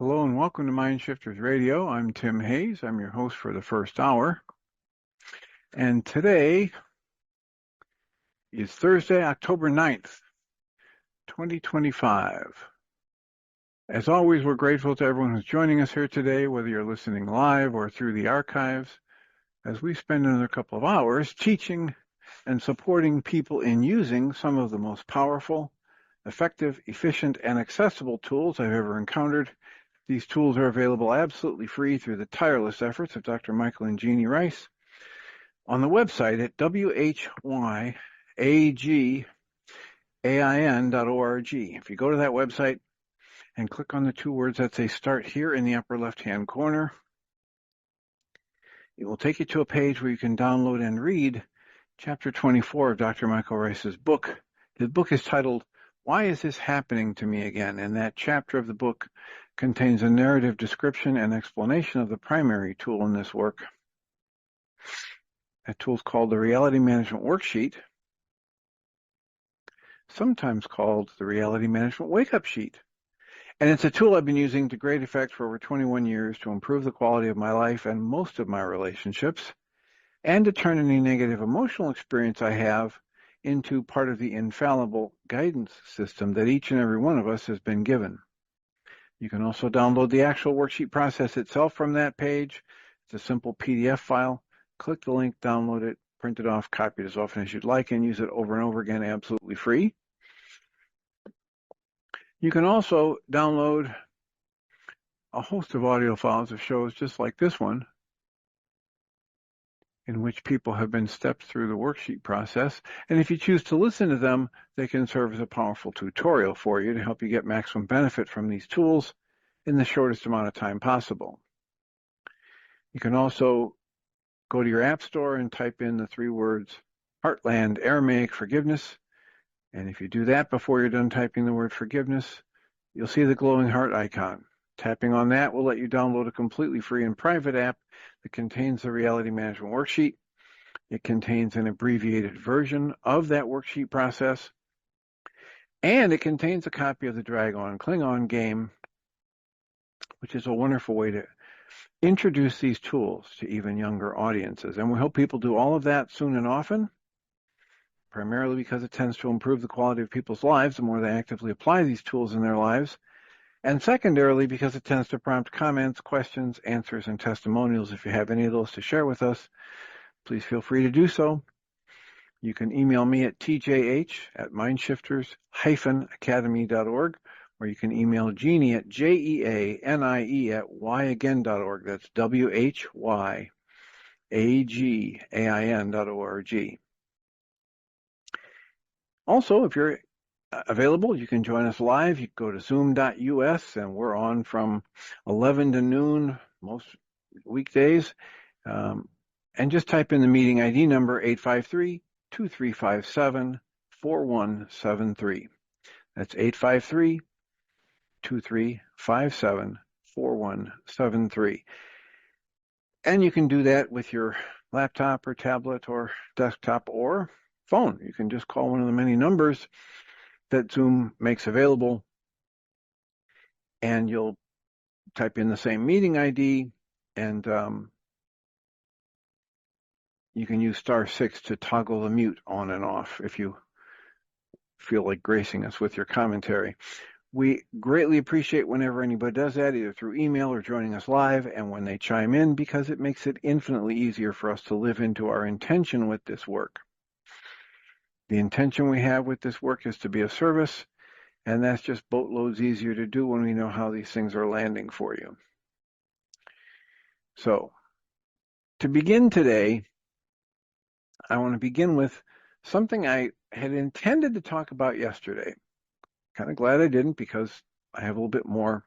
Hello and welcome to Mind Shifters Radio. I'm Tim Hayes. I'm your host for the first hour. And today is Thursday, October 9th, 2025. As always, we're grateful to everyone who's joining us here today, whether you're listening live or through the archives, as we spend another couple of hours teaching and supporting people in using some of the most powerful, effective, efficient, and accessible tools I've ever encountered. These tools are available absolutely free through the tireless efforts of Dr. Michael and Jeanie Ryce on the website at whyagain.org. If you go to that website and click on the two words that say Start Here in the upper left-hand corner, it will take you to a page where you can download and read Chapter 24 of Dr. Michael Ryce's book. His book is titled, Why Is This Happening to Me Again? And that chapter of the book contains a narrative description and explanation of the primary tool in this work. That tool is called the Reality Management Worksheet, sometimes called the Reality Management Wake-Up Sheet. And it's a tool I've been using to great effect for over 21 years to improve the quality of my life and most of my relationships, and to turn any negative emotional experience I have into part of the infallible guidance system that each and every one of us has been given. You can also download the actual worksheet process itself from that page. It's a simple PDF file. Click the link, download it, print it off, copy it as often as you'd like, and use it over and over again absolutely free. You can also download a host of audio files of shows just like this one, in which people have been stepped through the worksheet process. And if you choose to listen to them, they can serve as a powerful tutorial for you to help you get maximum benefit from these tools in the shortest amount of time possible. You can also go to your app store and type in the three words HeartLand Aramaic forgiveness. And if you do that before you're done typing the word forgiveness, you'll see the glowing heart icon. Tapping on that will let you download a completely free and private app that contains the Reality Management Worksheet. It contains an abbreviated version of that worksheet process, and it contains a copy of the Dragon Klingon game, which is a wonderful way to introduce these tools to even younger audiences. And we hope people do all of that soon and often, primarily because it tends to improve the quality of people's lives the more they actively apply these tools in their lives. And secondarily, because it tends to prompt comments, questions, answers, and testimonials. If you have any of those to share with us, please feel free to do so. You can email me at tjh@mindshifters-academy.org, or you can email Jeanie at jeanie@whyagain.org. That's whyagain.org. Also, if you're available, you can join us live. You can go to zoom.us, and we're on from 11 to noon most weekdays. And just type in the meeting ID number 853-2357-4173. That's 853-2357-4173. And you can do that with your laptop or tablet or desktop or phone. You can just call one of the many numbers that Zoom makes available, and you'll type in the same meeting ID, and you can use *6 to toggle the mute on and off if you feel like gracing us with your commentary. We greatly appreciate whenever anybody does that, either through email or joining us live, and when they chime in, because it makes it infinitely easier for us to live into our intention with this work. The intention we have with this work is to be of service, and that's just boatloads easier to do when we know how these things are landing for you. So, to begin today, I want to begin with something I had intended to talk about yesterday. Kind of glad I didn't, because I have a little bit more.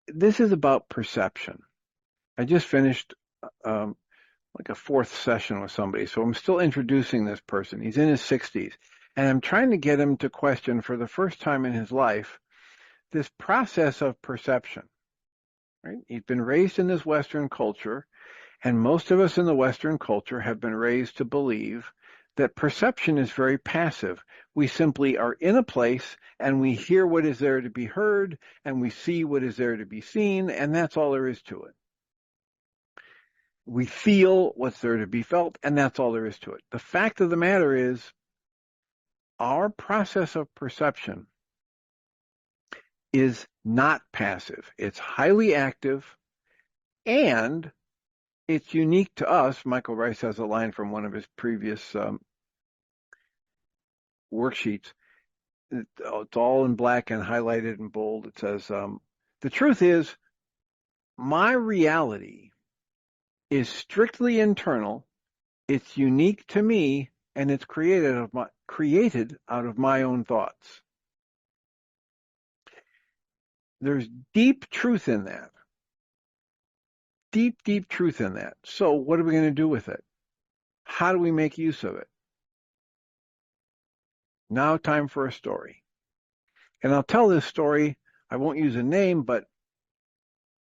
This is about perception. I just finished like a fourth session with somebody, so I'm still introducing this person. He's in his 60s, and I'm trying to get him to question for the first time in his life this process of perception. Right? He's been raised in this Western culture, and most of us in the Western culture have been raised to believe that perception is very passive. We simply are in a place and we hear what is there to be heard and we see what is there to be seen, and that's all there is to it. We feel what's there to be felt, and that's all there is to it. The fact of the matter is, our process of perception is not passive. It's highly active, and it's unique to us. Michael Ryce has a line from one of his previous worksheets. It's all in black and highlighted in bold. It says, the truth is, my reality is strictly internal, it's unique to me, and it's created out of my own thoughts. There's deep truth in that. Deep, deep truth in that. So what are we going to do with it? How do we make use of it? Now time for a story. And I'll tell this story. I won't use a name, but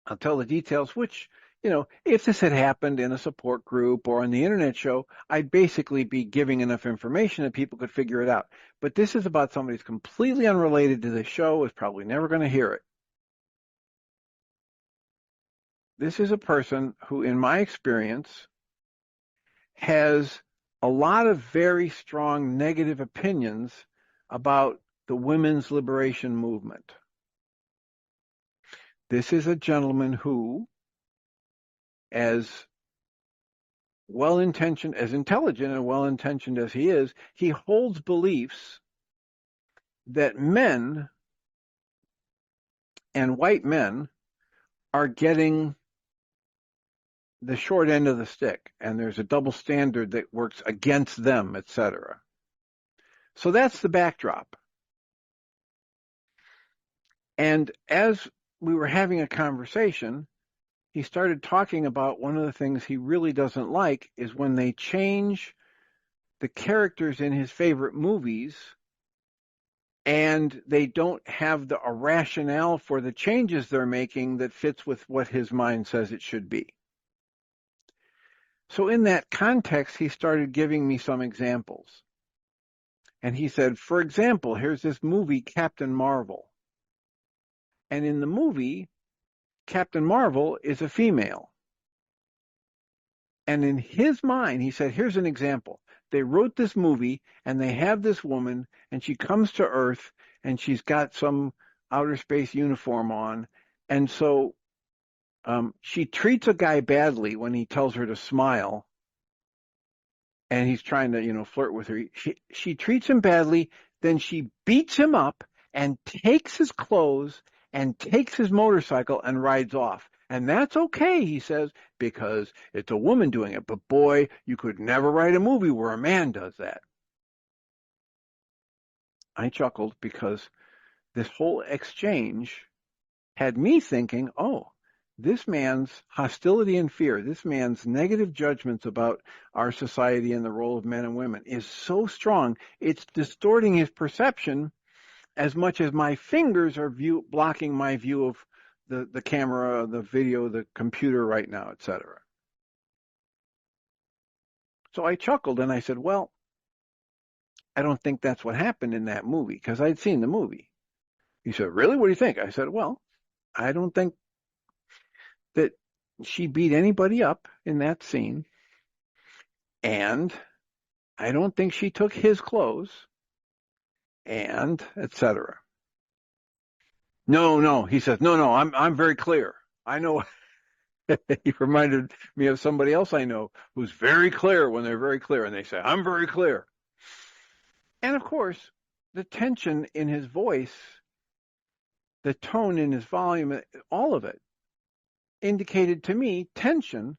I'll tell the details, which, if this had happened in a support group or on the internet show, I'd basically be giving enough information that people could figure it out. But this is about somebody who's completely unrelated to the show, is probably never going to hear it. This is a person who, in my experience, has a lot of very strong negative opinions about the women's liberation movement. This is a gentleman who, as well-intentioned, as intelligent and well-intentioned as he is, he holds beliefs that men and white men are getting the short end of the stick, and there's a double standard that works against them, etc. So that's the backdrop. And as we were having a conversation, he started talking about one of the things he really doesn't like is when they change the characters in his favorite movies and they don't have a rationale for the changes they're making that fits with what his mind says it should be. So in that context, he started giving me some examples. And he said, for example, here's this movie, Captain Marvel. And in the movie, Captain Marvel is a female. And in his mind, he said, here's an example. They wrote this movie and they have this woman and she comes to Earth and she's got some outer space uniform on. And so she treats a guy badly when he tells her to smile and he's trying to, flirt with her. She treats him badly. Then she beats him up and takes his clothes and takes his motorcycle and rides off. And that's okay, he says, because it's a woman doing it. But boy, you could never write a movie where a man does that. I chuckled because this whole exchange had me thinking, oh, this man's hostility and fear, this man's negative judgments about our society and the role of men and women is so strong, it's distorting his perception as much as my fingers are blocking my view of the camera, the video, the computer right now, etc. So I chuckled and I said, well, I don't think that's what happened in that movie, because I'd seen the movie. He said, really? What do you think? I said, well, I don't think that she beat anybody up in that scene, and I don't think she took his clothes, and etc. No, he says, no, I'm very clear. I know. He reminded me of somebody else I know who's very clear when they're very clear, and they say, I'm very clear. And of course, the tension in his voice, the tone in his volume, all of it indicated to me tension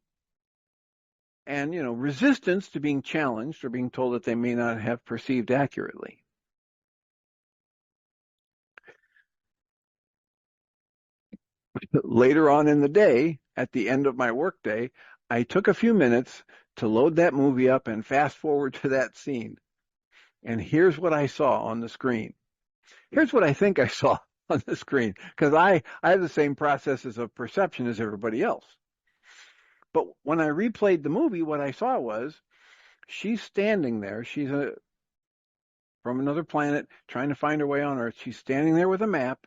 and, resistance to being challenged or being told that they may not have perceived accurately. Later on in the day, at the end of my workday, I took a few minutes to load that movie up and fast forward to that scene. And here's what I saw on the screen. Here's what I think I saw on the screen, because I have the same processes of perception as everybody else. But when I replayed the movie, what I saw was She's standing there. She's from another planet trying to find her way on Earth. She's standing there with a map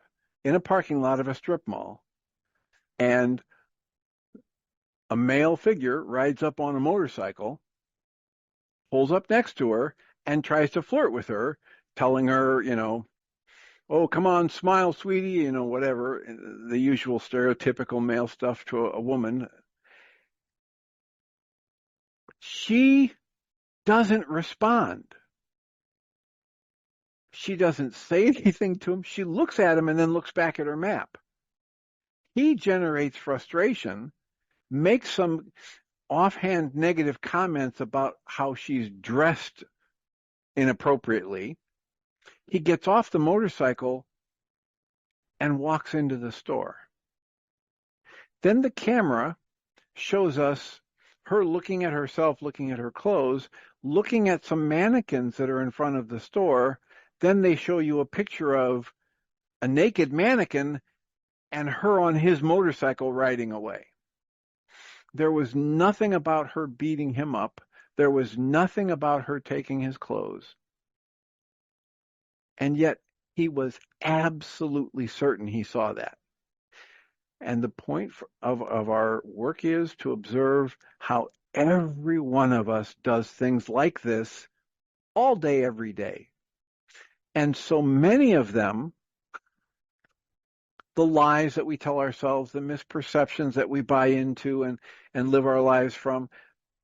in a parking lot of a strip mall. And a male figure rides up on a motorcycle, pulls up next to her, and tries to flirt with her, telling her, oh, come on, smile, sweetie, whatever, the usual stereotypical male stuff to a woman. She doesn't respond. She doesn't say anything to him. She looks at him and then looks back at her map. He generates frustration, makes some offhand negative comments about how she's dressed inappropriately. He gets off the motorcycle and walks into the store. Then the camera shows us her looking at herself, looking at her clothes, looking at some mannequins that are in front of the store. Then they show you a picture of a naked mannequin and her on his motorcycle riding away. There was nothing about her beating him up. There was nothing about her taking his clothes. And yet he was absolutely certain he saw that. And the point of our work is to observe how every one of us does things like this all day, every day. And so many of them, the lies that we tell ourselves, the misperceptions that we buy into and live our lives from,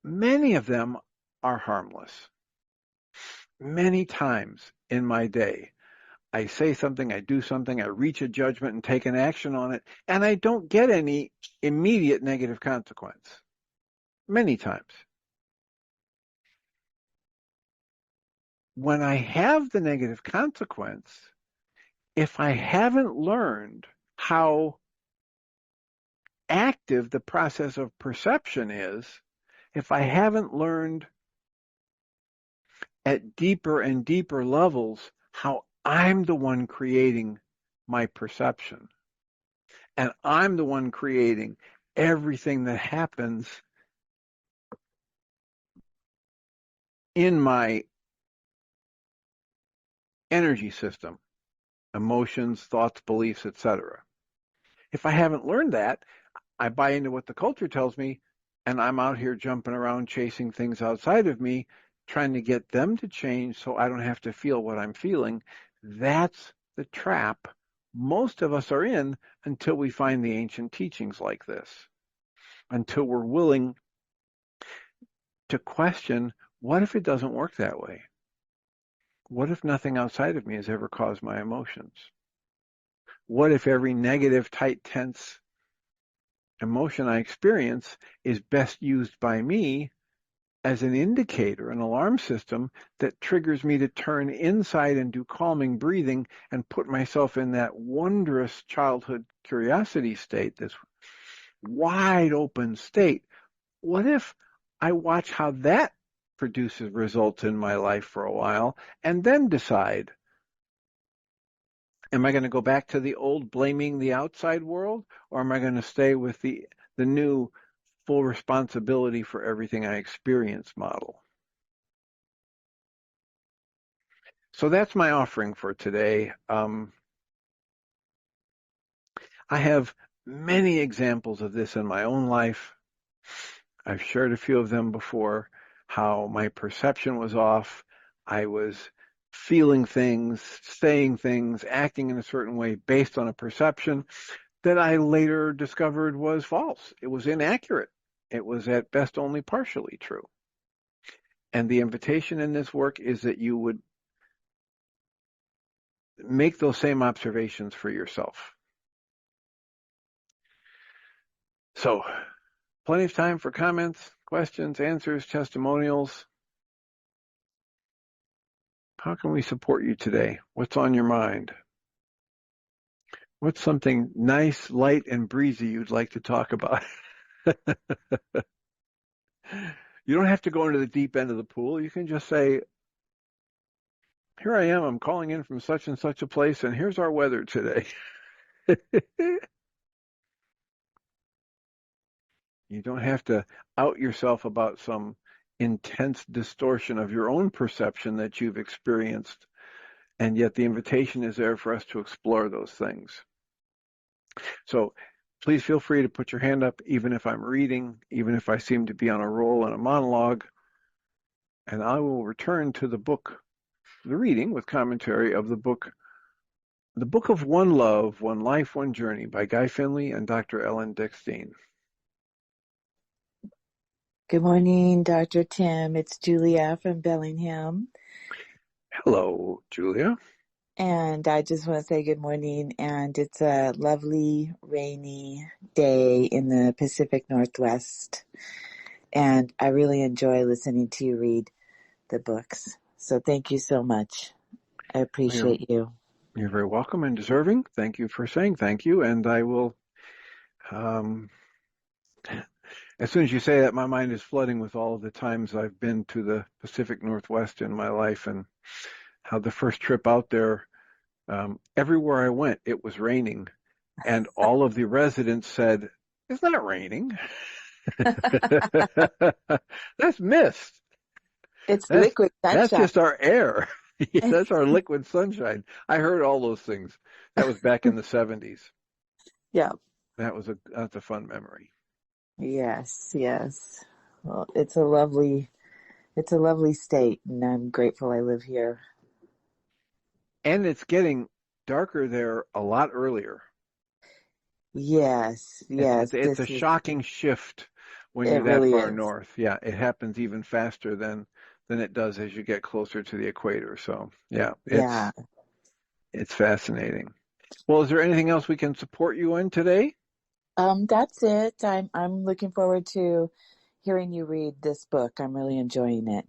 many of them are harmless. Many times in my day, I say something, I do something, I reach a judgment and take an action on it, and I don't get any immediate negative consequence. Many times. When I have the negative consequence, if I haven't learned how active the process of perception is, if I haven't learned at deeper and deeper levels how I'm the one creating my perception, and I'm the one creating everything that happens in my energy system, emotions, thoughts, beliefs, etc. If I haven't learned that, I buy into what the culture tells me, and I'm out here jumping around chasing things outside of me, trying to get them to change so I don't have to feel what I'm feeling. That's the trap most of us are in until we find the ancient teachings like this, until we're willing to question, what if it doesn't work that way? What if nothing outside of me has ever caused my emotions? What if every negative, tight, tense emotion I experience is best used by me as an indicator, an alarm system that triggers me to turn inside and do calming breathing and put myself in that wondrous childhood curiosity state, this wide open state? What if I watch how that produces results in my life for a while and then decide, am I going to go back to the old blaming the outside world, or am I going to stay with the new full responsibility for everything I experience model? So that's my offering for today. I have many examples of this in my own life. I've shared a few of them before, how my perception was off. I was feeling things, saying things, acting in a certain way based on a perception that I later discovered was false. It was inaccurate. It was at best only partially true. And the invitation in this work is that you would make those same observations for yourself. So, plenty of time for comments, questions, answers, testimonials. How can we support you today? What's on your mind? What's something nice, light, and breezy you'd like to talk about? You don't have to go into the deep end of the pool. You can just say, here I am, I'm calling in from such and such a place, and here's our weather today. You don't have to out yourself about some intense distortion of your own perception that you've experienced. And yet the invitation is there for us to explore those things. So please feel free to put your hand up, even if I'm reading, even if I seem to be on a roll and a monologue, and I will return to the book, the reading with commentary of the book of One Love, One Life, One Journey by Guy Finley and Dr. Ellen Dickstein. Good morning, Dr. Tim. It's Julia from Bellingham. Hello, Julia. And I just want to say good morning. And it's a lovely, rainy day in the Pacific Northwest. And I really enjoy listening to you read the books. So thank you so much. I appreciate you. You're very welcome and deserving. Thank you for saying thank you. And I will, as soon as you say that, my mind is flooding with all of the times I've been to the Pacific Northwest in my life and how the first trip out there, everywhere I went, it was raining. And all of the residents said, "It's not raining." That's mist. It's liquid That's sunshine. just our air. That's our liquid sunshine. I heard all those things. That was back in the 70s. Yeah. That's a fun memory. Yes, yes. Well, it's a lovely state, and I'm grateful I live here. And it's getting darker there a lot earlier. Yes, yes. It's a shocking shift when It you're that really far is. north. Yeah, it happens even faster than it does as you get closer to the equator. So yeah, Yeah. it's fascinating. Well, is there anything else we can support you in today? That's it. I'm looking forward to hearing you read this book. I'm really enjoying it.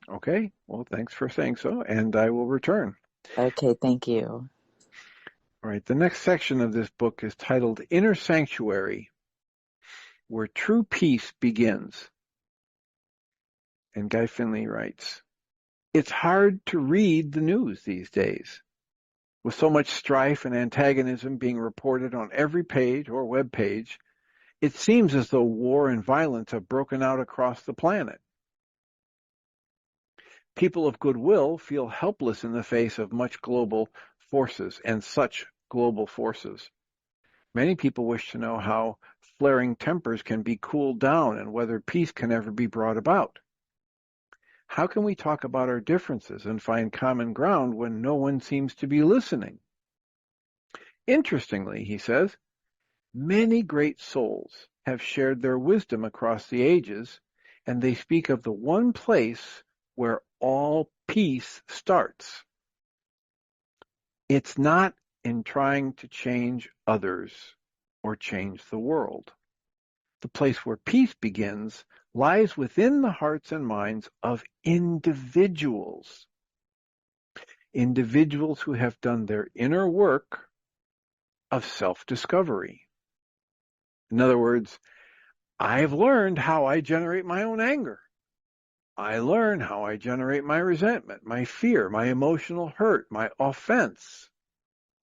Okay. Well, thanks for saying so, and I will return. Okay, thank you. All right. The next section of this book is titled Inner Sanctuary, Where True Peace Begins. And Guy Finley writes, "It's hard to read the news these days. With so much strife and antagonism being reported on every page or web page, it seems as though war and violence have broken out across the planet. People of goodwill feel helpless in the face of much global forces and such global forces. Many people wish to know how flaring tempers can be cooled down and whether peace can ever be brought about. How can we talk about our differences and find common ground when no one seems to be listening? Interestingly," he says, "many great souls have shared their wisdom across the ages, and they speak of the one place where all peace starts. It's not in trying to change others or change the world. The place where peace begins lies within the hearts and minds of individuals. Individuals who have done their inner work of self-discovery. In other words, I've learned how I generate my own anger. I learn how I generate my resentment, my fear, my emotional hurt, my offense.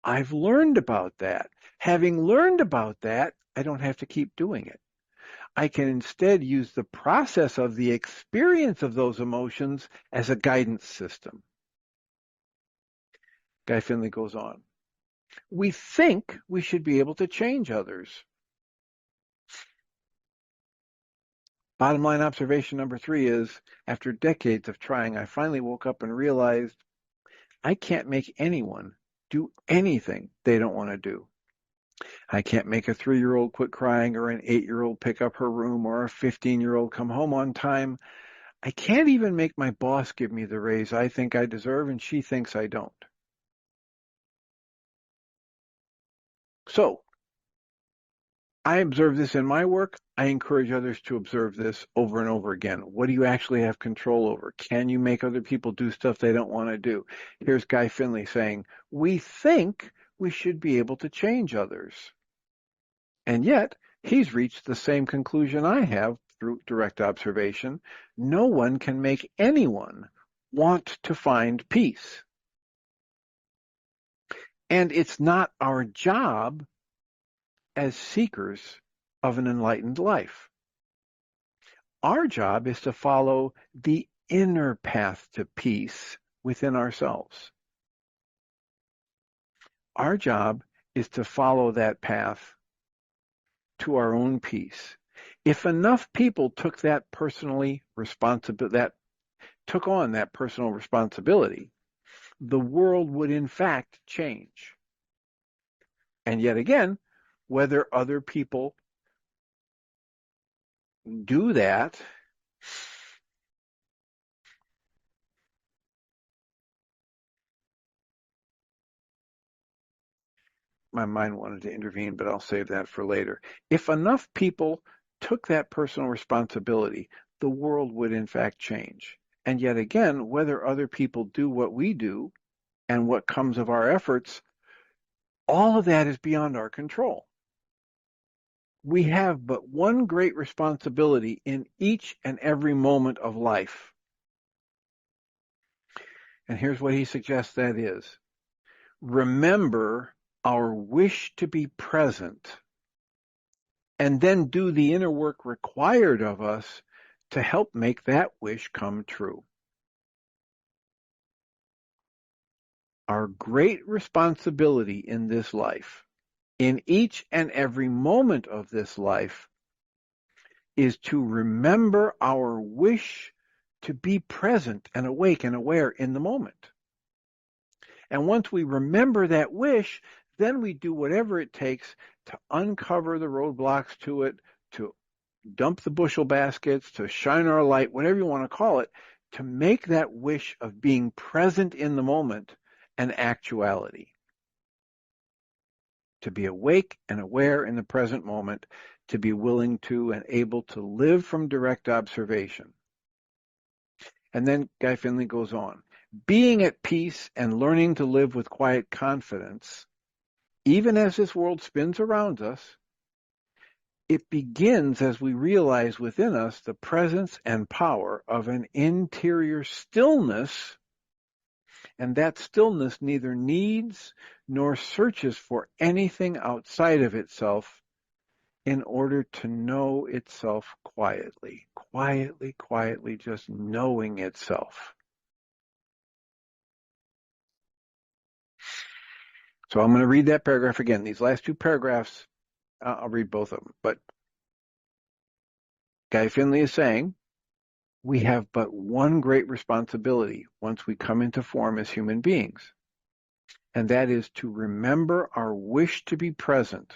I've learned about that. Having learned about that, I don't have to keep doing it. I can instead use the process of the experience of those emotions as a guidance system." Guy Finley goes on. "We think we should be able to change others. Bottom line observation number 3 is, after decades of trying, I finally woke up and realized I can't make anyone do anything they don't want to do. I can't make a 3-year-old quit crying or an 8-year-old pick up her room or a 15-year-old come home on time. I can't even make my boss give me the raise I think I deserve and she thinks I don't. So, I observe this in my work. I encourage others to observe this over and over again. What do you actually have control over? Can you make other people do stuff they don't want to do?" Here's Guy Finley saying, "We think we should be able to change others." And yet, he's reached the same conclusion I have through direct observation. No one can make anyone want to find peace. And it's not our job as seekers of an enlightened life. Our job is to follow the inner path to peace within ourselves. Our job is to follow that path to our own peace. If enough people took on that personal responsibility, the world would in fact change. And yet again, whether other people do that, my mind wanted to intervene, but I'll save that for later. If enough people took that personal responsibility, the world would in fact change. And yet again, whether other people do what we do and what comes of our efforts, all of that is beyond our control. We have but one great responsibility in each and every moment of life. And here's what he suggests that is. Remember our wish to be present, and then do the inner work required of us to help make that wish come true. Our great responsibility in this life, in each and every moment of this life, is to remember our wish to be present and awake and aware in the moment. And once we remember that wish, then we do whatever it takes to uncover the roadblocks to it, to dump the bushel baskets, to shine our light, whatever you want to call it, to make that wish of being present in the moment an actuality. To be awake and aware in the present moment, to be willing to and able to live from direct observation. And then Guy Finley goes on. Being at peace and learning to live with quiet confidence, even as this world spins around us, it begins as we realize within us the presence and power of an interior stillness, and that stillness neither needs nor searches for anything outside of itself in order to know itself quietly, just knowing itself. So I'm going to read that paragraph again. These last two paragraphs, I'll read both of them. But Guy Finley is saying, we have but one great responsibility once we come into form as human beings, and that is to remember our wish to be present.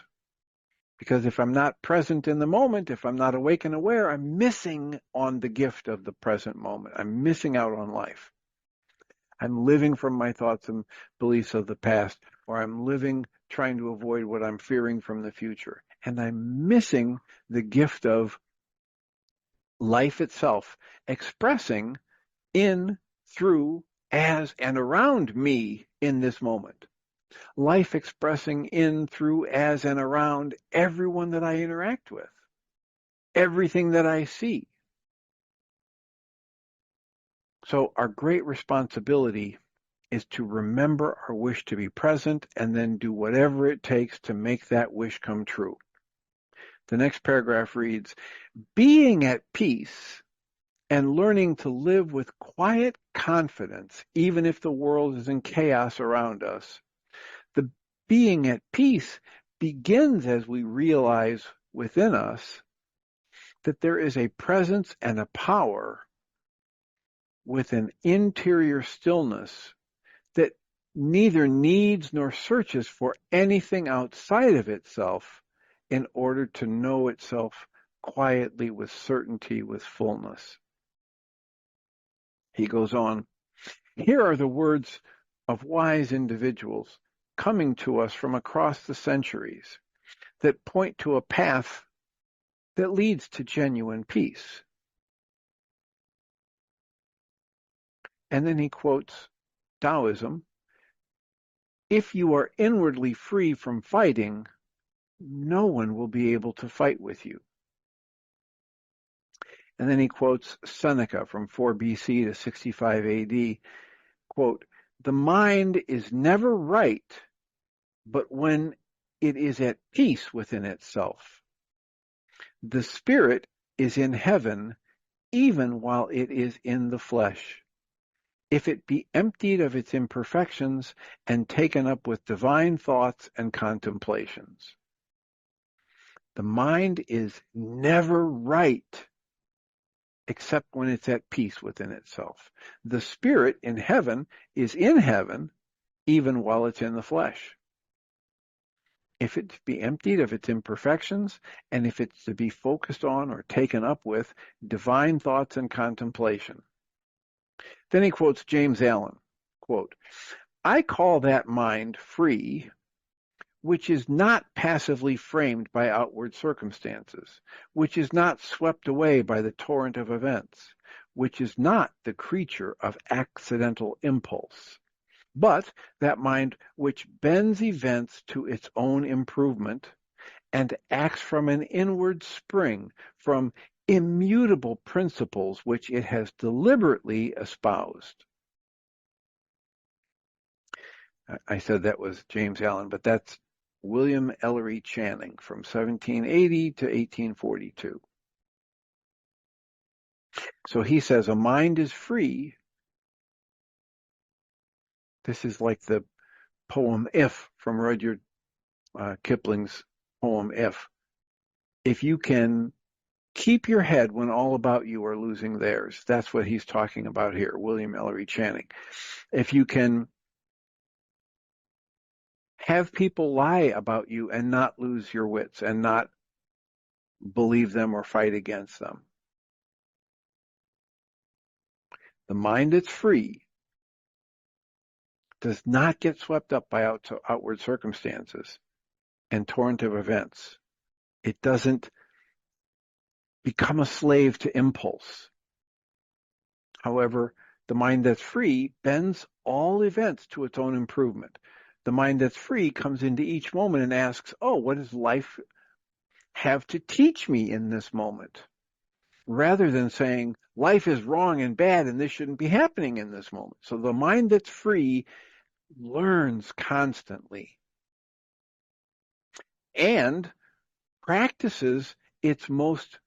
Because if I'm not present in the moment, if I'm not awake and aware, I'm missing on the gift of the present moment. I'm missing out on life. I'm living from my thoughts and beliefs of the past, or I'm living trying to avoid what I'm fearing from the future. And I'm missing the gift of life itself, expressing in, through, as, and around me in this moment. Life expressing in, through, as, and around everyone that I interact with, everything that I see. So our great responsibility is to remember our wish to be present and then do whatever it takes to make that wish come true. The next paragraph reads, being at peace and learning to live with quiet confidence, even if the world is in chaos around us. The being at peace begins as we realize within us that there is a presence and a power with an interior stillness that neither needs nor searches for anything outside of itself in order to know itself quietly, with certainty, with fullness. He goes on, here are the words of wise individuals coming to us from across the centuries that point to a path that leads to genuine peace. And then he quotes Taoism, if you are inwardly free from fighting, no one will be able to fight with you. And then he quotes Seneca from 4 BC to 65 AD, quote, the mind is never right, but when it is at peace within itself. The spirit is in heaven even while it is in the flesh, if it be emptied of its imperfections and taken up with divine thoughts and contemplations. The mind is never right except when it's at peace within itself. The spirit in heaven is in heaven even while it's in the flesh. If it be emptied of its imperfections, and if it's to be focused on or taken up with divine thoughts and contemplation. Then he quotes James Allen, quote, I call that mind free, which is not passively framed by outward circumstances, which is not swept away by the torrent of events, which is not the creature of accidental impulse, but that mind which bends events to its own improvement and acts from an inward spring, from immutable principles which it has deliberately espoused. I said that was James Allen, but that's William Ellery Channing from 1780 to 1842. So he says a mind is free. This is like the poem If from Rudyard Kipling's poem If you can keep your head when all about you are losing theirs. That's what he's talking about here, William Ellery Channing. If you can have people lie about you and not lose your wits and not believe them or fight against them. The mind that's free does not get swept up by outward circumstances and torrent of events. It doesn't become a slave to impulse. However, the mind that's free bends all events to its own improvement. The mind that's free comes into each moment and asks, oh, what does life have to teach me in this moment? Rather than saying, life is wrong and bad and this shouldn't be happening in this moment. So the mind that's free learns constantly and practices its most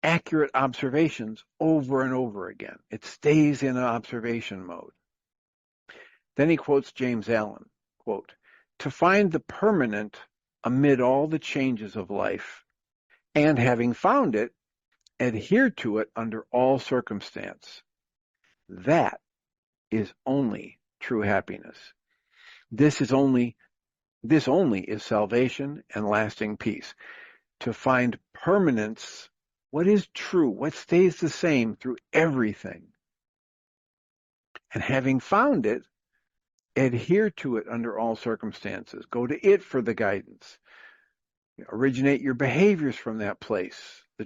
accurate observations over and over again. It stays in an observation mode. Then he quotes James Allen, quote, to find the permanent amid all the changes of life, and having found it, adhere to it under all circumstance. That is only true happiness. This only is salvation and lasting peace. To find permanence, what is true, what stays the same through everything. And having found it, adhere to it under all circumstances. Go to it for the guidance. Originate your behaviors from that place, the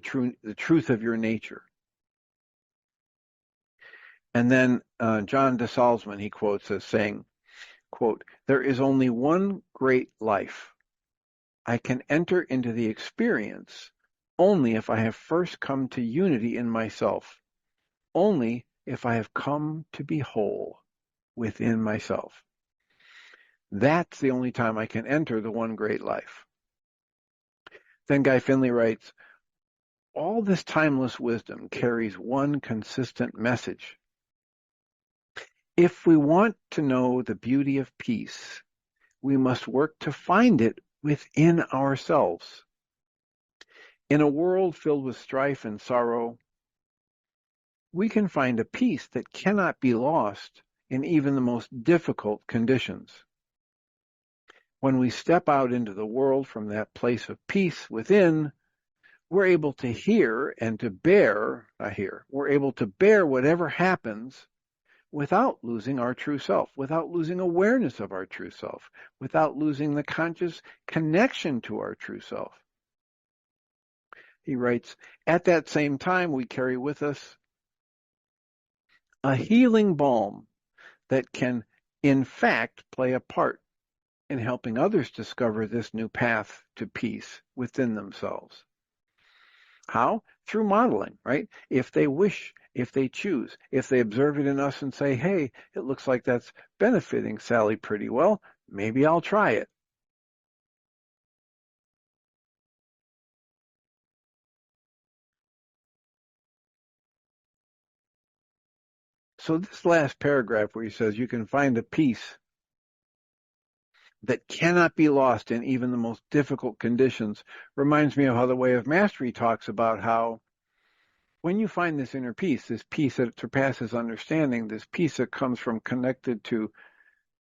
truth of your nature. And then John de Salzman, he quotes as saying, quote, there is only one great life. I can enter into the experience only if I have first come to unity in myself, only if I have come to be whole within myself. That's the only time I can enter the one great life. Then Guy Finley writes, all this timeless wisdom carries one consistent message. If we want to know the beauty of peace, we must work to find it within ourselves. In a world filled with strife and sorrow, we can find a peace that cannot be lost in even the most difficult conditions. When we step out into the world from that place of peace within, we're able to hear and to bear, we're able to bear whatever happens without losing our true self, without losing awareness of our true self, without losing the conscious connection to our true self. He writes, at that same time, we carry with us a healing balm that can, in fact, play a part in helping others discover this new path to peace within themselves. How? Through modeling, right? If they wish, if they choose, if they observe it in us and say, hey, it looks like that's benefiting Sally pretty well, maybe I'll try it. So this last paragraph where he says you can find a peace that cannot be lost in even the most difficult conditions reminds me of how the Way of Mastery talks about how when you find this inner peace, this peace that surpasses understanding, this peace that comes from connecting to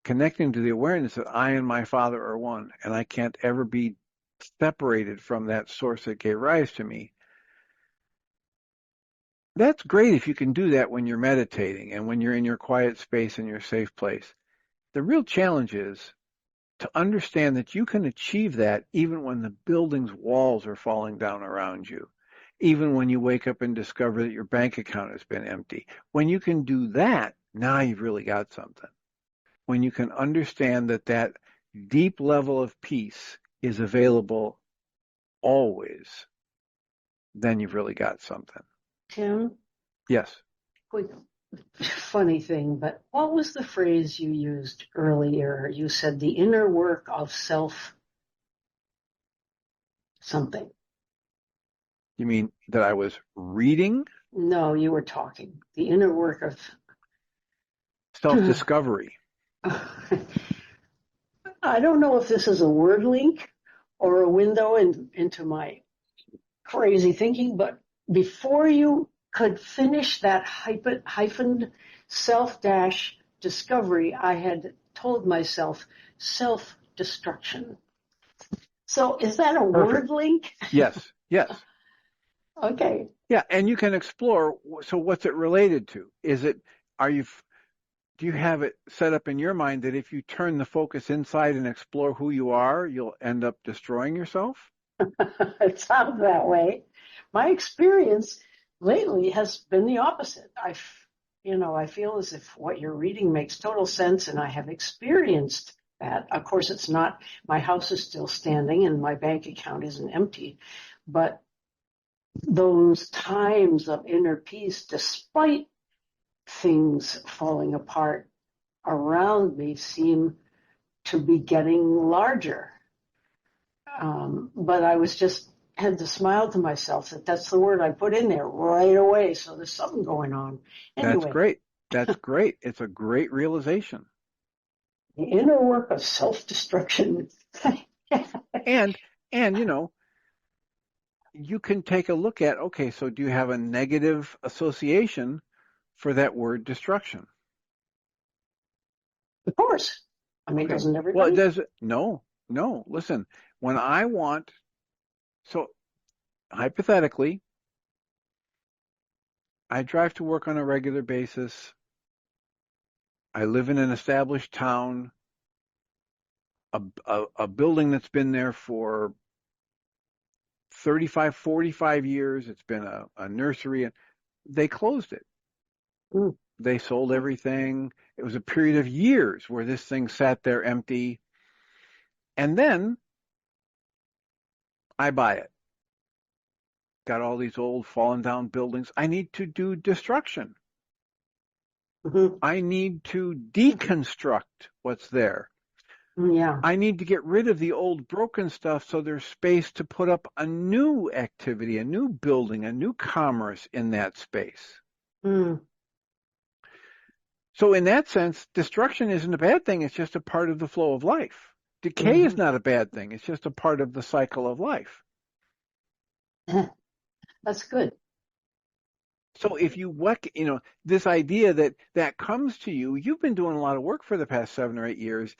the awareness that I and my Father are one, and I can't ever be separated from that source that gave rise to me. That's great if you can do that when you're meditating and when you're in your quiet space and your safe place. The real challenge is to understand that you can achieve that even when the building's walls are falling down around you, even when you wake up and discover that your bank account has been empty. When you can do that, now you've really got something. When you can understand that that deep level of peace is available always, then you've really got something. Tim? Yes. Quick, funny thing, but what was the phrase you used earlier? You said the inner work of self something. You mean that I was reading? No, you were talking. The inner work of Self-discovery. I don't know if this is a word link or a window into my crazy thinking, but before you could finish that hyphened self-discovery, I had told myself self-destruction. So is that a Perfect. word link? Yes. Yes. Okay. Yeah, and you can explore. So, what's it related to? Do you have it set up in your mind that if you turn the focus inside and explore who you are, you'll end up destroying yourself? It sounds that way. My experience lately has been the opposite. I feel as if what you're reading makes total sense, and I have experienced that. Of course, it's not, my house is still standing and my bank account isn't empty, but those times of inner peace, despite things falling apart around me, seem to be getting larger. But I had to smile to myself that that's the word I put in there right away. So there's something going on. Anyway. That's great. That's great. It's a great realization. The inner work of self-destruction. And you can take a look at, okay, so do you have a negative association for that word destruction? Of course. I mean, Okay. doesn't everybody? Well, it does. No. Listen, when I want, so hypothetically, I drive to work on a regular basis. I live in an established town, a building that's been there for 35, 45 years. It's been a nursery, and they closed it. Mm. They sold everything. It was a period of years where this thing sat there empty. And then I buy it. Got all these old fallen down buildings. I need to do destruction. Mm-hmm. I need to deconstruct what's there. Yeah. I need to get rid of the old broken stuff so there's space to put up a new activity, a new building, a new commerce in that space. Mm. So in that sense, destruction isn't a bad thing. It's just a part of the flow of life. Decay Mm-hmm. is not a bad thing. It's just a part of the cycle of life. That's good. So if this idea that comes to you, you've been doing a lot of work for the past 7 or 8 years,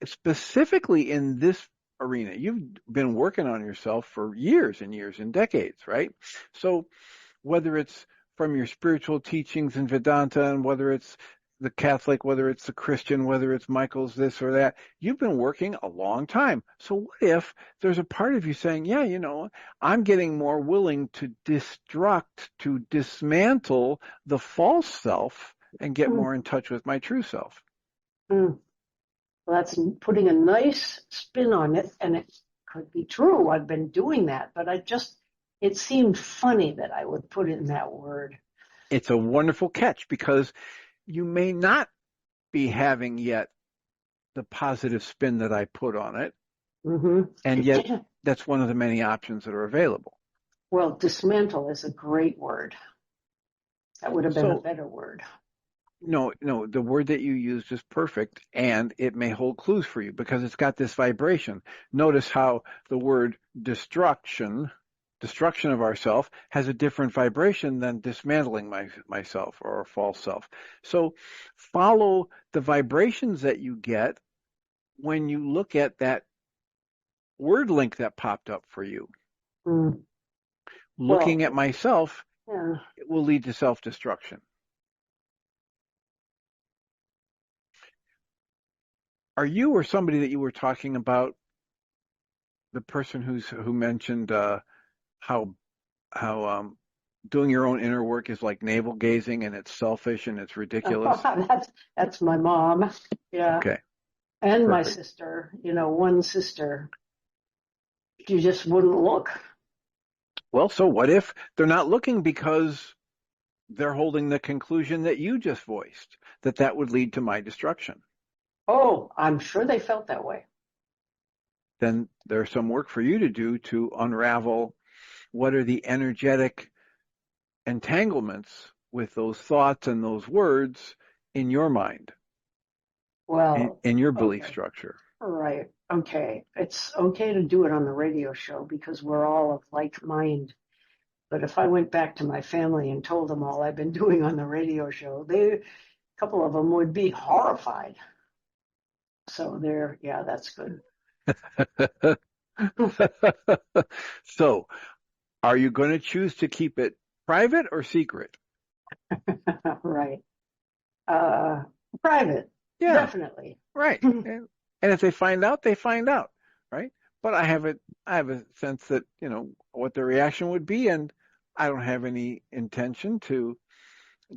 specifically in this arena. You've been working on yourself for years and years and decades, right? So whether it's from your spiritual teachings in Vedanta, and whether it's the Catholic, whether it's the Christian, whether it's Michael's this or that, you've been working a long time. So what if there's a part of you saying, yeah, I'm getting more willing to to dismantle the false self and get more in touch with my true self? Mm. Well, that's putting a nice spin on it, and it could be true. I've been doing that, but it seemed funny that I would put in that word. It's a wonderful catch because you may not be having yet the positive spin that I put on it. Mm-hmm. And yet that's one of the many options that are available. Well, dismantle is a great word. That would have been a better word. No, no, the word that you used is perfect, and it may hold clues for you because it's got this vibration. Notice how the word destruction of ourself, has a different vibration than dismantling myself or a false self. So follow the vibrations that you get when you look at that word link that popped up for you. Mm. Looking Well, at myself, yeah. it will lead to self-destruction. Are you or somebody that you were talking about the person who mentioned how doing your own inner work is like navel gazing and it's selfish and it's ridiculous? That's my mom. Yeah. Okay, And my perfect. sister, one sister, she just wouldn't look. Well, so what if they're not looking because they're holding the conclusion that you just voiced, that would lead to my destruction? Oh, I'm sure they felt that way. Then there's some work for you to do to unravel what are the energetic entanglements with those thoughts and those words in your mind, Well, in your belief okay. structure. All right. Okay. It's okay to do it on the radio show because we're all of like mind. But if I went back to my family and told them all I've been doing on the radio show, a couple of them would be horrified. So yeah, that's good. So, are you going to choose to keep it private or secret? Right. Uh, Private, Yeah, definitely. right. And if they find out, they find out, right? But I have a sense that, what the reaction would be, and I don't have any intention to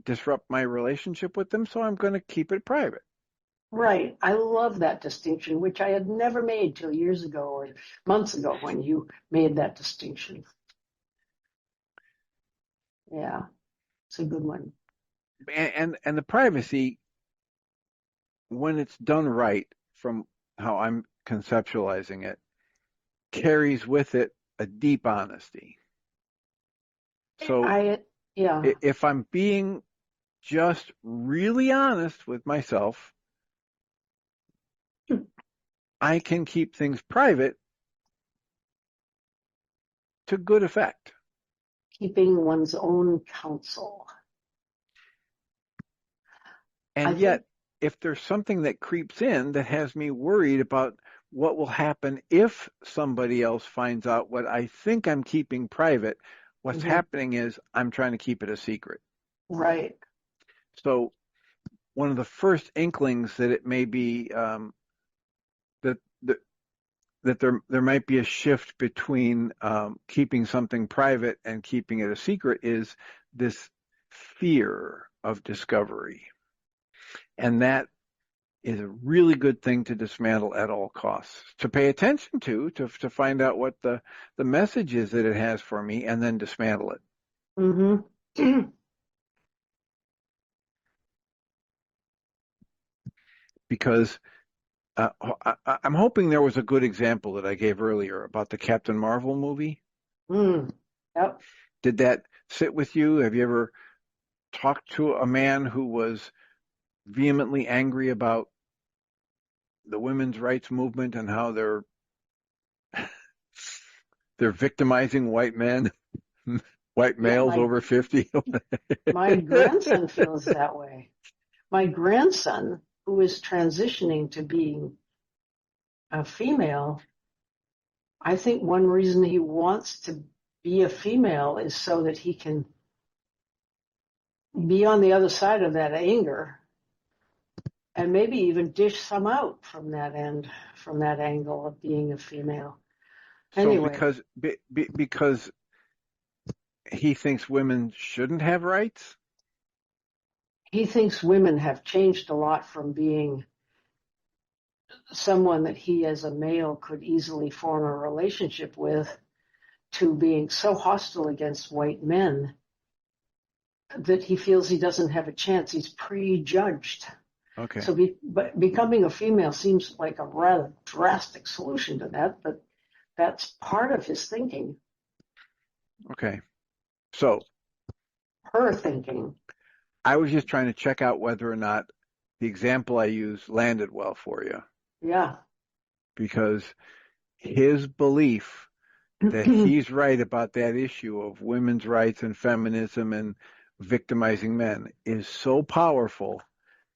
disrupt my relationship with them, so I'm going to keep it private. Right. I love that distinction, which I had never made till years ago or months ago when you made that distinction. Yeah, it's a good one. And the privacy, when it's done right, from how I'm conceptualizing it, carries with it a deep honesty. So Yeah, if I'm being just really honest with myself, I can keep things private to good effect. keeping one's own counsel. I And think, yet, if there's something that creeps in that has me worried about what will happen if somebody else finds out what I think I'm keeping private, what's mhm, happening is I'm trying to keep it a secret. right. So one of the first inklings that it may be that that there might be a shift between keeping something private and keeping it a secret is this fear of discovery, and that is a really good thing to dismantle at all costs. To pay attention to find out what the message is that it has for me, and then dismantle it. Hmm. Because I'm hoping there was a good example that I gave earlier about the Captain Marvel movie. Yep. Did that sit with you? Have you ever talked to a man who was vehemently angry about the women's rights movement and how they're victimizing white men, white Yeah, males over 50? my grandson feels that way. My grandson, who is transitioning to being a female, I think one reason he wants to be a female is so that he can be on the other side of that anger and maybe even dish some out from that from that angle of being a female. So Anyway, because he thinks women shouldn't have rights? he thinks women have changed a lot from being someone that he as a male could easily form a relationship with to being so hostile against white men that he feels he doesn't have a chance. He's prejudged. Okay. So but becoming a female seems like a rather drastic solution to that, but that's part of his thinking, Okay. So her thinking. I was just trying to check out whether or not the example I used landed well for you, Yeah. because his belief that he's right about that issue of women's rights and feminism and victimizing men is so powerful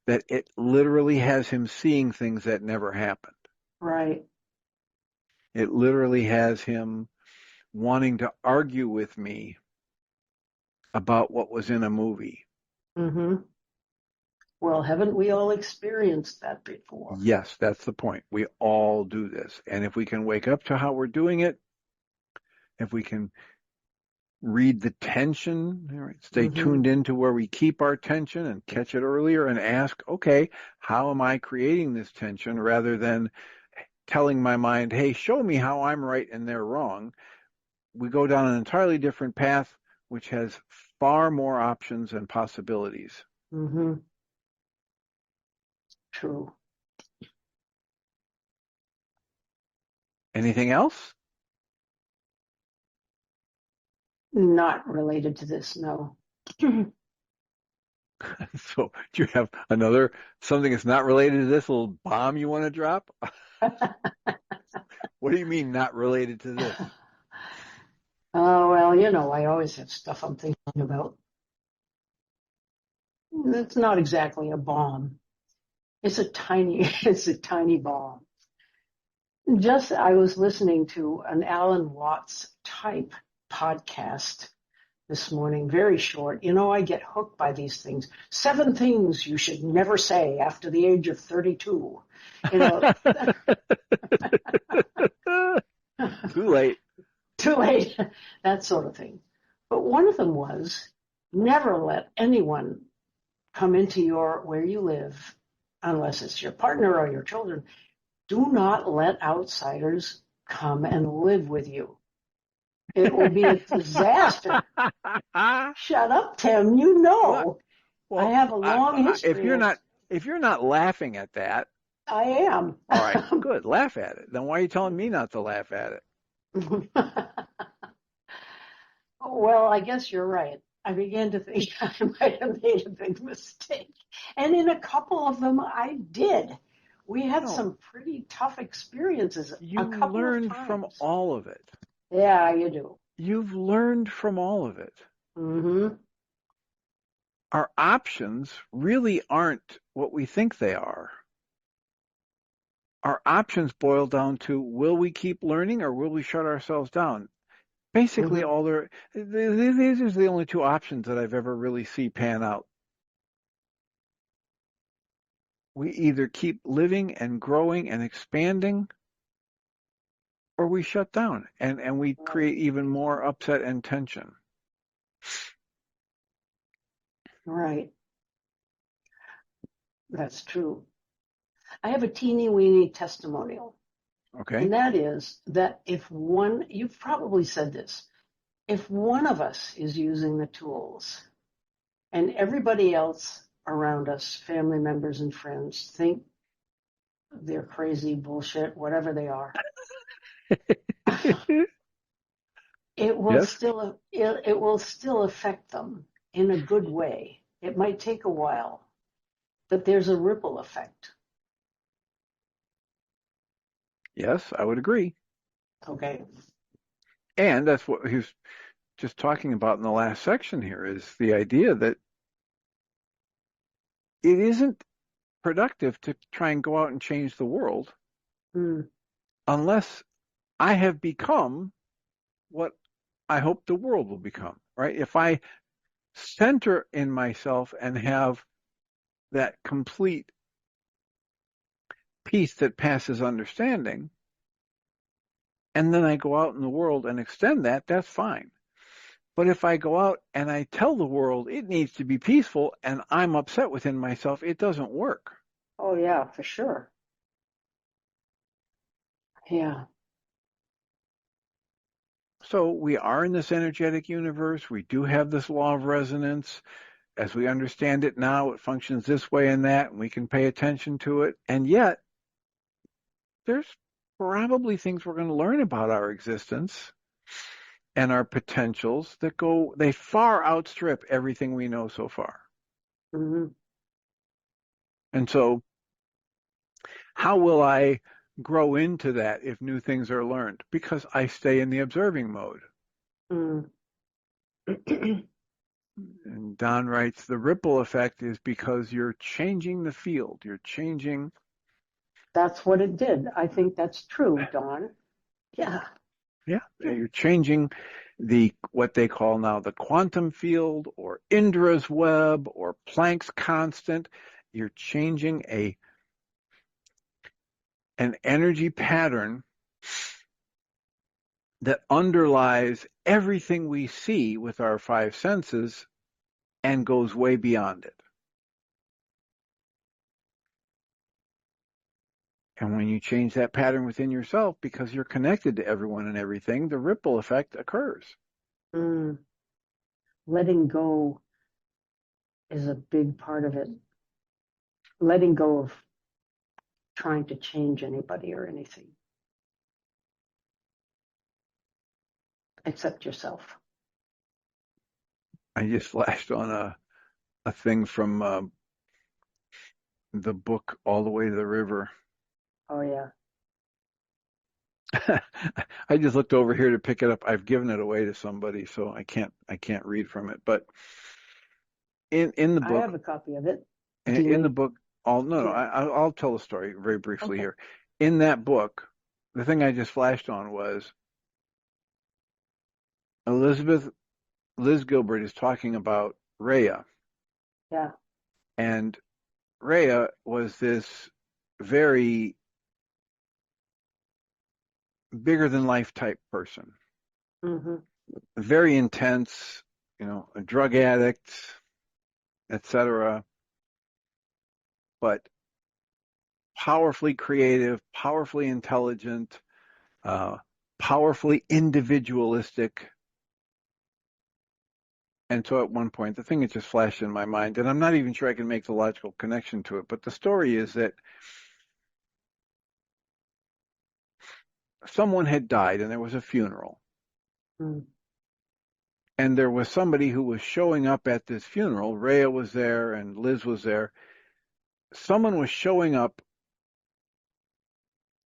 that it literally has him seeing things that never happened. Right. It literally has him wanting to argue with me about what was in a movie. Mm-hmm. Well, haven't we all experienced that before? Yes, that's the point. We all do this. And if we can wake up to how we're doing it, if we can read the tension, right, stay Mm-hmm. tuned into where we keep our tension and catch it earlier and ask, okay, how am I creating this tension, rather than telling my mind, hey, show me how I'm right and they're wrong. We go down an entirely different path, which has far more options and possibilities. Mm-hmm. True. Anything else? Not related to this, no. So do you have another, something that's not related to this little bomb you want to drop? What do you mean not related to this? Oh, well, you know, I always have stuff I'm thinking about. It's not exactly a bomb. It's a tiny bomb. Just, I was listening to an Alan Watts type podcast this morning, very short. You know, I get hooked by these things. 7 things you should never say after the age of 32. You know, Too late. too late, that sort of thing. But one of them was, never let anyone come into where you live, unless it's your partner or your children. Do not let outsiders come and live with you. It will be a disaster. Shut up, Tim. You know, I Well, have a long if history. you're not laughing at that, I am. all right, good, laugh at it. Then why are you telling me not to laugh at it? Well, I guess you're right. I began to think I might have made a big mistake. And in a couple of them, I did. We had No, some pretty tough experiences you a couple of learned times. from all of it. Yeah, you do. You've learned from all of it. Mm-hmm. Our options really aren't what we think they are. Our options boil down to, will we keep learning or will we shut ourselves down? Basically, Mm-hmm. these are the only 2 options that I've ever really see pan out. We either keep living and growing and expanding, or we shut down and we create even more upset and tension. Right. That's true. I have a teeny weeny testimonial, Okay? and that is that you've probably said this, if one of us is using the tools and everybody else around us, family members and friends, think they're crazy, bullshit, whatever they are, it will Yes? still it will still affect them in a good way. It might take a while, but there's a ripple effect. Yes, I would agree. Okay. And that's what he was just talking about in the last section here, is the idea that it isn't productive to try and go out and change the world Mm. unless I have become what I hope the world will become, right? If I center in myself and have that complete peace that passes understanding, and then I go out in the world and extend that, that's fine. But if I go out and I tell the world it needs to be peaceful and I'm upset within myself, it doesn't work. Oh yeah, for sure. Yeah. So we are in this energetic universe. We do have this law of resonance. As we understand it now, it functions this way and that, and we can pay attention to it. And yet, there's probably things we're going to learn about our existence and our potentials that they far outstrip everything we know so far. Mm-hmm. And so how will I grow into that if new things are learned? Because I stay in the observing mode. Mm. And Don writes, the ripple effect is because you're changing the field. You're changing. That's what it did. I think that's true, Dawn. Yeah. Yeah, you're changing what they call now the quantum field or Indra's web or Planck's constant. You're changing an energy pattern that underlies everything we see with our five senses and goes way beyond it. And when you change that pattern within yourself, because you're connected to everyone and everything, the ripple effect occurs. Mm. Letting go is a big part of it. Letting go of trying to change anybody or anything except yourself. I just flashed on a thing from the book All the Way to the River. Oh, yeah. I just looked over here to pick it up. I've given it away to somebody, so I can't read from it. But in the I book, have a copy of it. in the book, no, Yeah. I'll tell the story very briefly Okay. here. In that book, the thing I just flashed on was Liz Gilbert is talking about Rhea, Yeah. and Rhea was this very bigger than life type person, Mm-hmm. very intense, a drug addict, etc., but powerfully creative, powerfully intelligent, uh, powerfully individualistic. And so at one point, the thing that just flashed in my mind, and I'm not even sure I can make the logical connection to it, but the story is that someone had died and there was a funeral. Mm. And there was somebody who was showing up at this funeral. Rhea was there and Liz was there. Someone was showing up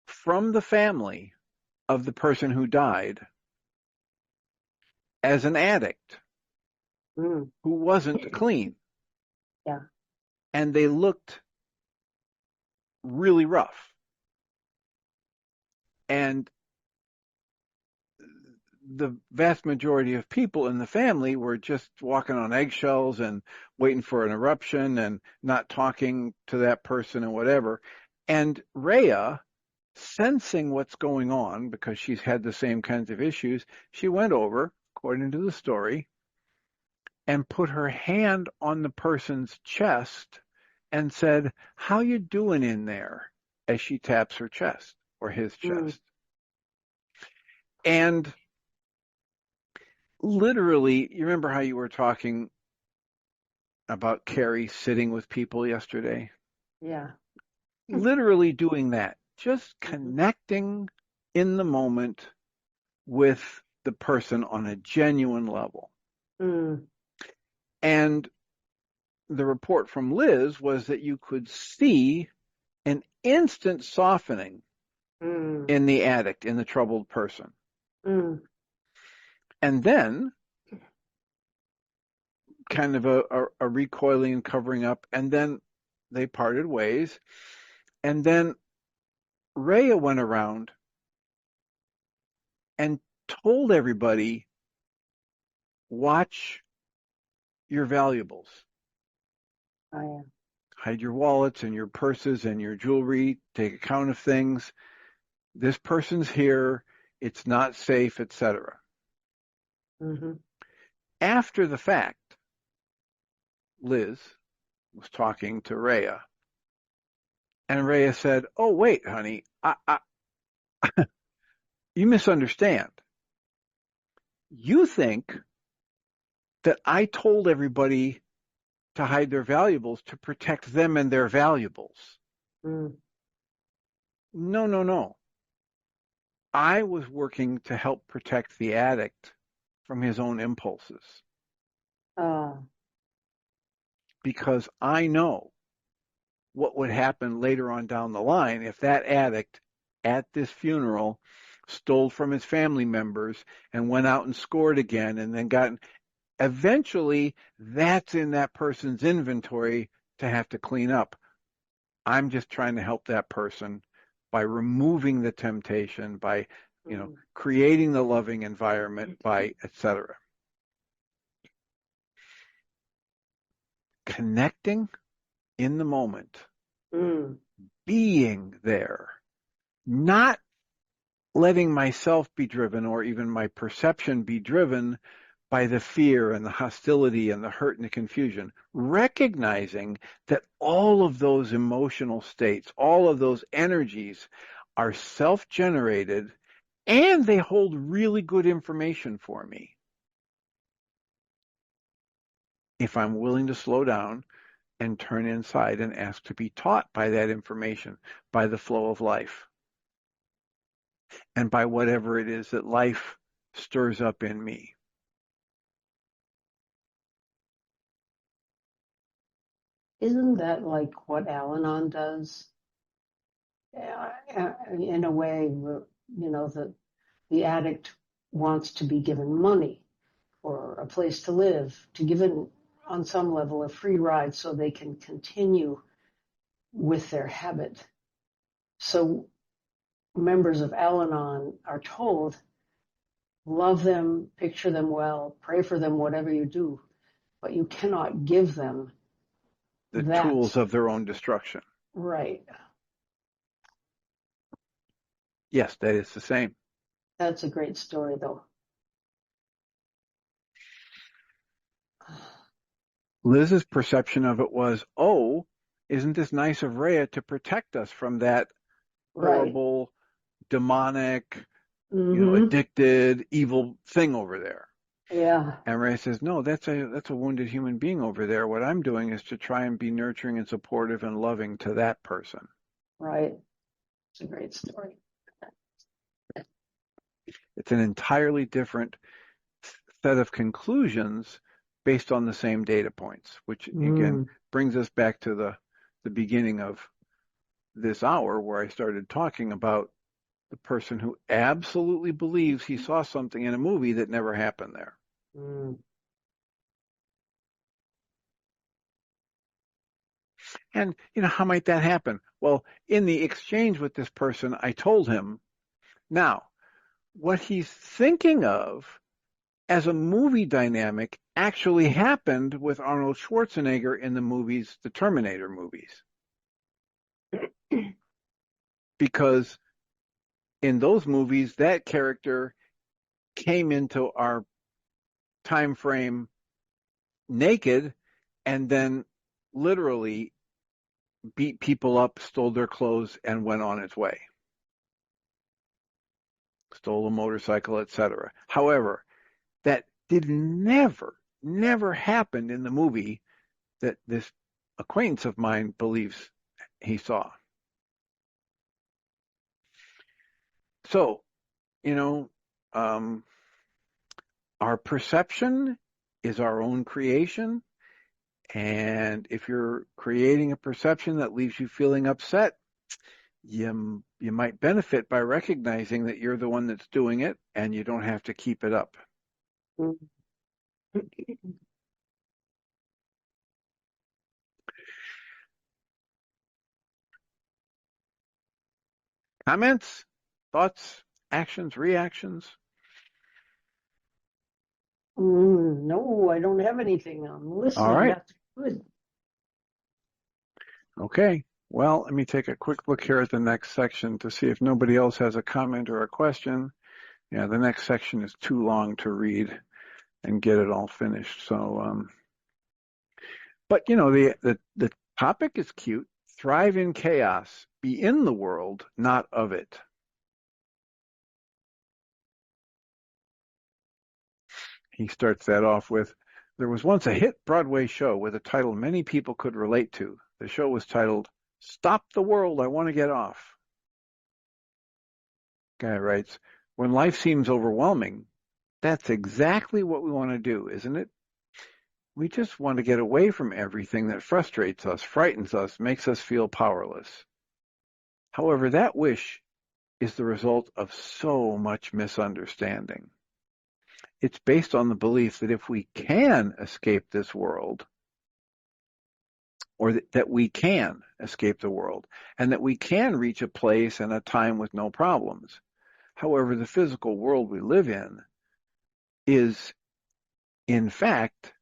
from the family of the person who died as an addict Mm. who wasn't clean. Yeah. And they looked really rough. And the vast majority of people in the family were just walking on eggshells and waiting for an eruption and not talking to that person and whatever. And Rhea, sensing what's going on because she's had the same kinds of issues, she went over, according to the story, and put her hand on the person's chest and said, "How you doing in there?" as she taps her chest or his chest. And literally, you remember how you were talking about Carrie sitting with people yesterday? Yeah. Literally doing that, just Mm-hmm. connecting in the moment with the person on a genuine level. Mm. And the report from Liz was that you could see an instant softening Mm. in the addict, in the troubled person. Mm. And then kind of a recoiling and covering up, and then they parted ways. And then Rhea went around and told everybody, watch your valuables. Oh, yeah. Hide your wallets and your purses and your jewelry. Take account of things. This person's here. It's not safe, etc. Mm-hmm. After the fact, Liz was talking to Rhea, and Rhea said, "Oh, wait, honey, you misunderstand. You think that I told everybody to hide their valuables to protect them and their valuables. Mm. No, no, no. I was working to help protect the addict from his own impulses. Oh. because I know what would happen later on down the line if that addict at this funeral stole from his family members and went out and scored again and then got, eventually that's in that person's inventory to have to clean up. I'm just trying to help that person by removing the temptation, by, creating the loving environment, by etc. Connecting in the moment, being there, not letting myself be driven or even my perception be driven by the fear and the hostility and the hurt and the confusion, recognizing that all of those emotional states, all of those energies are self-generated and they hold really good information for me. If I'm willing to slow down and turn inside and ask to be taught by that information, by the flow of life, and by whatever it is that life stirs up in me. Isn't that like what Al-Anon does? In a way, the addict wants to be given money or a place to live, to give it on some level a free ride so they can continue with their habit. So members of Al-Anon are told, love them, picture them well, pray for them, whatever you do, but you cannot give them the tools of their own destruction. Right. Yes, that is the same. That's a great story, though. Liz's perception of it was, oh, isn't this nice of Rhea to protect us from that horrible, demonic, addicted, evil thing over there? Yeah. And Rhea says, no, that's a wounded human being over there. What I'm doing is to try and be nurturing and supportive and loving to that person. Right. It's a great story. It's an entirely different set of conclusions based on the same data points, which again brings us back to the beginning of this hour where I started talking about the person who absolutely believes he saw something in a movie that never happened there. And, how might that happen? Well, in the exchange with this person, I told him, now, what he's thinking of as a movie dynamic actually happened with Arnold Schwarzenegger in the Terminator movies. Because in those movies, that character came into our time frame naked and then literally beat people up, stole their clothes, and went on its way. Stole a motorcycle, etc. However, that did never happen in the movie that this acquaintance of mine believes he saw. So, our perception is our own creation. And if you're creating a perception that leaves you feeling upset, you might benefit by recognizing that you're the one that's doing it and you don't have to keep it up. Comments, thoughts, actions, reactions? No, I don't have anything. I'm listening. All right. That's good. Okay. Well, let me take a quick look here at the next section to see if nobody else has a comment or a question. Yeah, the next section is too long to read and get it all finished. So, but the topic is cute. Thrive in chaos. Be in the world, not of it. He starts that off with, there was once a hit Broadway show with a title many people could relate to. The show was titled, Stop the World, I Want to Get Off. Guy writes, when life seems overwhelming, that's exactly what we want to do, isn't it? We just want to get away from everything that frustrates us, frightens us, makes us feel powerless. However, that wish is the result of so much misunderstanding. It's based on the belief that if we can escape this world, or that we can escape the world, and that we can reach a place and a time with no problems. However, the physical world we live in is, in fact,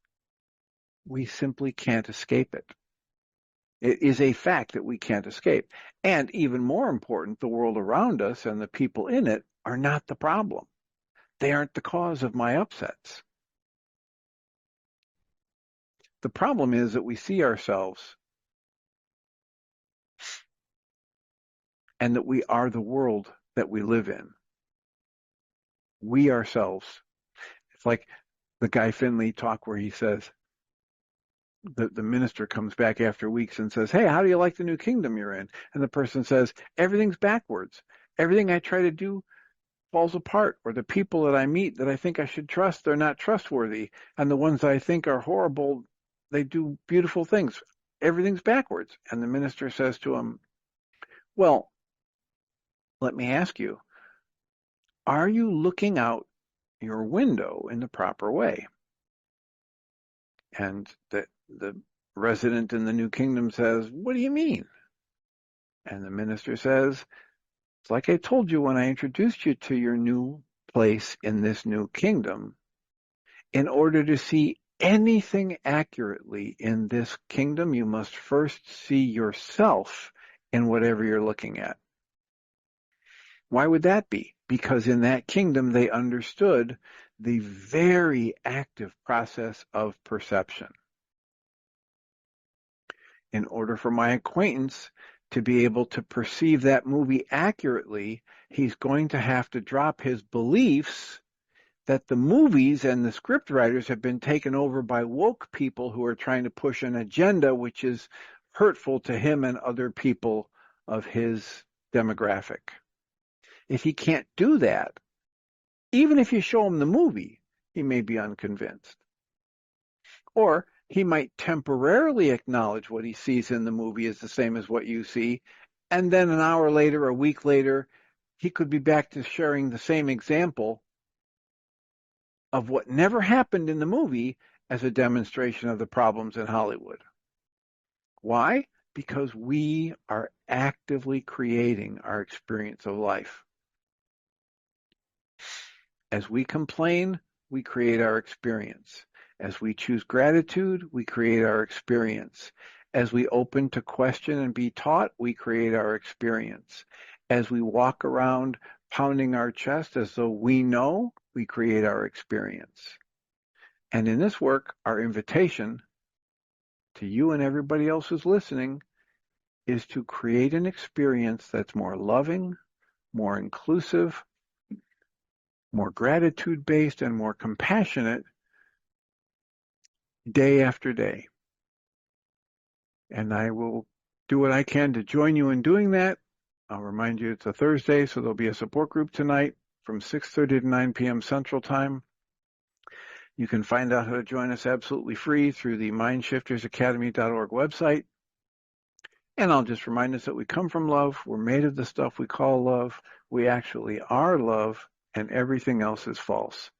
we simply can't escape it. It is a fact that we can't escape. And even more important, the world around us and the people in it are not the problem. They aren't the cause of my upsets. The problem is that we see ourselves and that we are the world that we live in. We ourselves. It's like the Guy Finley talk where he says, the minister comes back after weeks and says, hey, how do you like the new kingdom you're in? And the person says, everything's backwards. Everything I try to do falls apart, or the people that I meet that I think I should trust, they're not trustworthy. And the ones I think are horrible, they do beautiful things. Everything's backwards. And the minister says to him, well, let me ask you, are you looking out your window in the proper way? And the resident in the new kingdom says, what do you mean? And the minister says, it's like I told you when I introduced you to your new place in this new kingdom. In order to see anything accurately in this kingdom, you must first see yourself in whatever you're looking at. Why would that be? Because in that kingdom, they understood the very active process of perception. In order for my acquaintance to be able to perceive that movie accurately, he's going to have to drop his beliefs that the movies and the script writers have been taken over by woke people who are trying to push an agenda which is hurtful to him and other people of his demographic. If he can't do that, even if you show him the movie, he may be unconvinced. Or he might temporarily acknowledge what he sees in the movie is the same as what you see, and then an hour later, a week later, he could be back to sharing the same example of what never happened in the movie as a demonstration of the problems in Hollywood. Why? Because we are actively creating our experience of life. As we complain, we create our experience. As we choose gratitude, we create our experience. As we open to question and be taught, we create our experience. As we walk around pounding our chest as though we know, we create our experience. And in this work, our invitation to you and everybody else who's listening is to create an experience that's more loving, more inclusive, more gratitude-based, and more compassionate day after day. And I will do what I can to join you in doing that. I'll remind you it's a Thursday, so there'll be a support group tonight from 6:30 to 9 p.m. Central Time. You can find out how to join us absolutely free through the mindshiftersacademy.org website. And I'll just remind us that we come from love. We're made of the stuff we call love. We actually are love, and everything else is false.